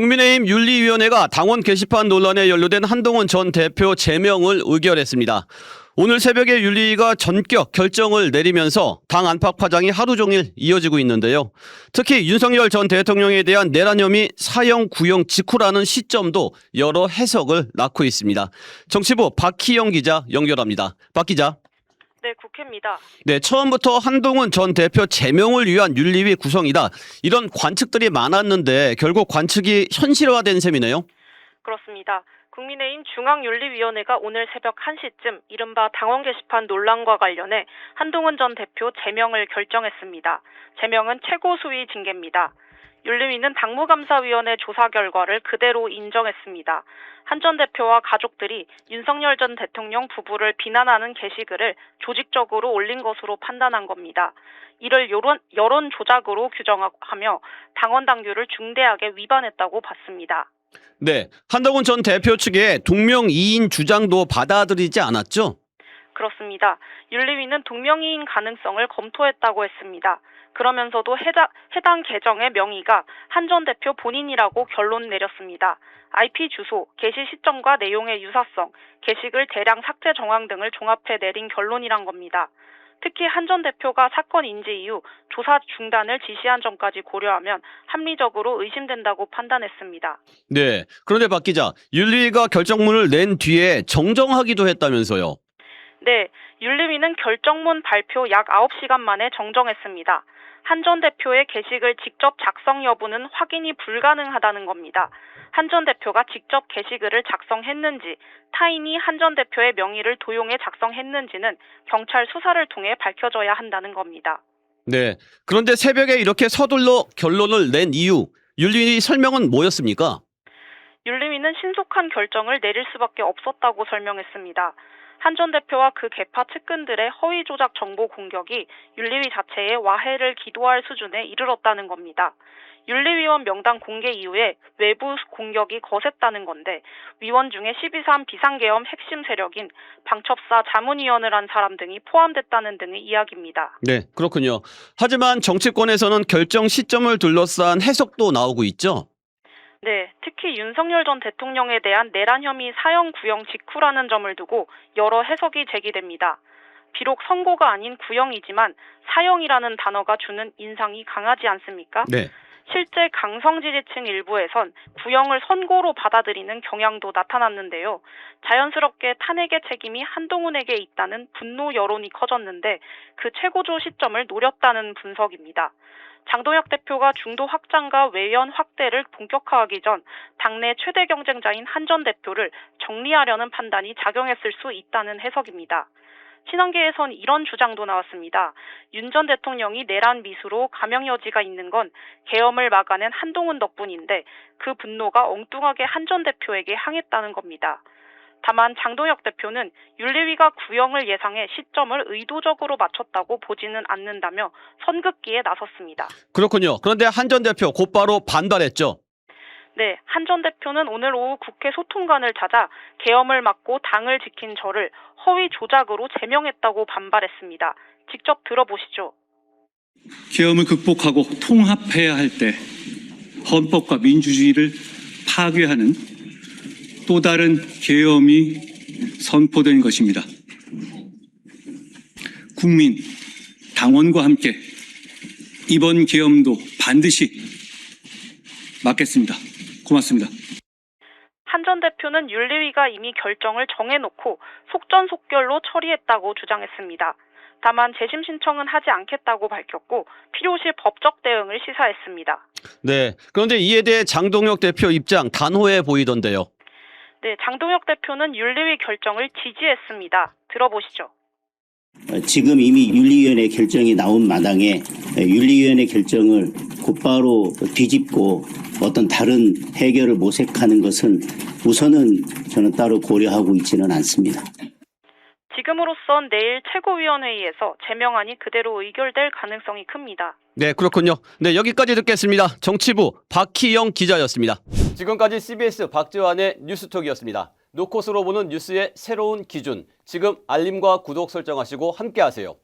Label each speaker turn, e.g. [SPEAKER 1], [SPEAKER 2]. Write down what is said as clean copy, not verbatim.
[SPEAKER 1] 국민의힘 윤리위원회가 당원 게시판 논란에 연루된 한동훈 전 대표 제명을 의결했습니다. 오늘 새벽에 윤리위가 전격 결정을 내리면서 당 안팎 파장이 하루 종일 이어지고 있는데요. 특히 윤석열 전 대통령에 대한 내란 혐의 사형 구형 직후라는 시점도 여러 해석을 낳고 있습니다. 정치부 박희영 기자 연결합니다. 박 기자.
[SPEAKER 2] 네, 국회입니다.
[SPEAKER 1] 네, 처음부터 한동훈 전 대표 제명을 위한 윤리위 구성이다. 이런 관측들이 많았는데 결국 관측이 현실화된 셈이네요.
[SPEAKER 2] 그렇습니다. 국민의힘 중앙윤리위원회가 오늘 새벽 1시쯤 이른바 당원 게시판 논란과 관련해 한동훈 전 대표 제명을 결정했습니다. 제명은 최고수위 징계입니다. 윤리위는 당무감사위원회 조사 결과를 그대로 인정했습니다. 한 전 대표와 가족들이 윤석열 전 대통령 부부를 비난하는 게시글을 조직적으로 올린 것으로 판단한 겁니다. 이를 여론 조작으로 규정하며 당원 당규를 중대하게 위반했다고 봤습니다.
[SPEAKER 1] 네, 한동훈 전 대표 측의 동명이인 주장도 받아들이지 않았죠?
[SPEAKER 2] 그렇습니다. 윤리위는 동명이인 가능성을 검토했다고 했습니다. 그러면서도 해당 계정의 명의가 한 전 대표 본인이라고 결론 내렸습니다. IP 주소, 게시 시점과 내용의 유사성, 게시글 대량 삭제 정황 등을 종합해 내린 결론이란 겁니다. 특히 한 전 대표가 사건 인지 이후 조사 중단을 지시한 점까지 고려하면 합리적으로 의심된다고 판단했습니다.
[SPEAKER 1] 네, 그런데 박 기자, 윤리위가 결정문을 낸 뒤에 정정하기도 했다면서요?
[SPEAKER 2] 네, 윤리위는 결정문 발표 약 9시간 만에 정정했습니다. 한 전 대표의 게시글 직접 작성 여부는 확인이 불가능하다는 겁니다. 한 전 대표가 직접 게시글을 작성했는지, 타인이 한 전 대표의 명의를 도용해 작성했는지는 경찰 수사를 통해 밝혀져야 한다는 겁니다.
[SPEAKER 1] 네, 그런데 새벽에 이렇게 서둘러 결론을 낸 이유, 윤리위 설명은 뭐였습니까?
[SPEAKER 2] 윤리위는 신속한 결정을 내릴 수밖에 없었다고 설명했습니다. 한 전 대표와 그 계파 측근들의 허위 조작 정보 공격이 윤리위 자체에 와해를 기도할 수준에 이르렀다는 겁니다. 윤리위원 명단 공개 이후에 외부 공격이 거셌다는 건데 위원 중에 12.3 비상계엄 핵심 세력인 방첩사 자문위원을 한 사람 등이 포함됐다는 등의 이야기입니다.
[SPEAKER 1] 네, 그렇군요. 하지만 정치권에서는 결정 시점을 둘러싼 해석도 나오고 있죠?
[SPEAKER 2] 네, 특히 윤석열 전 대통령에 대한 내란 혐의 사형 구형 직후라는 점을 두고 여러 해석이 제기됩니다. 비록 선고가 아닌 구형이지만 사형이라는 단어가 주는 인상이 강하지 않습니까?
[SPEAKER 1] 네.
[SPEAKER 2] 실제 강성 지지층 일부에선 구형을 선고로 받아들이는 경향도 나타났는데요. 자연스럽게 탄핵의 책임이 한동훈에게 있다는 분노 여론이 커졌는데 그 최고조 시점을 노렸다는 분석입니다. 장동혁 대표가 중도 확장과 외연 확대를 본격화하기 전 당내 최대 경쟁자인 한 전 대표를 정리하려는 판단이 작용했을 수 있다는 해석입니다. 신한계에선 이런 주장도 나왔습니다. 윤 전 대통령이 내란 미수로 감형 여지가 있는 건 계엄을 막아낸 한동훈 덕분인데 그 분노가 엉뚱하게 한 전 대표에게 향했다는 겁니다. 다만 장동혁 대표는 윤리위가 구형을 예상해 시점을 의도적으로 맞췄다고 보지는 않는다며 선긋기에 나섰습니다.
[SPEAKER 1] 그렇군요. 그런데 한 전 대표 곧바로 반발했죠?
[SPEAKER 2] 네, 한 전 대표는 오늘 오후 국회 소통관을 찾아 계엄을 막고 당을 지킨 저를 허위 조작으로 제명했다고 반발했습니다. 직접 들어보시죠.
[SPEAKER 3] 계엄을 극복하고 통합해야 할 때 헌법과 민주주의를 파괴하는 또 다른 계엄이 선포된 것입니다. 국민, 당원과 함께 이번 계엄도 반드시 막겠습니다. 고맙습니다.
[SPEAKER 2] 한 전 대표는 윤리위가 이미 결정을 정해놓고 속전속결로 처리했다고 주장했습니다. 다만 재심 신청은 하지 않겠다고 밝혔고 필요시 법적 대응을 시사했습니다.
[SPEAKER 1] 네, 그런데 이에 대해 장동혁 대표 입장 단호해 보이던데요.
[SPEAKER 2] 네, 장동혁 대표는 윤리위 결정을 지지했습니다. 들어보시죠.
[SPEAKER 4] 지금 이미 윤리위원회 결정이 나온 마당에 윤리위원회 결정을 곧바로 뒤집고 어떤 다른 해결을 모색하는 것은 우선은 저는 따로 고려하고 있지는 않습니다.
[SPEAKER 2] 지금으로선 내일 최고위원회의에서 제명안이 그대로 의결될 가능성이 큽니다.
[SPEAKER 1] 네, 그렇군요. 네, 여기까지 듣겠습니다. 정치부 박희영 기자였습니다. 지금까지 CBS 박지환의 뉴스톡이었습니다. 노컷으로 보는 뉴스의 새로운 기준. 지금 알림과 구독 설정하시고 함께하세요.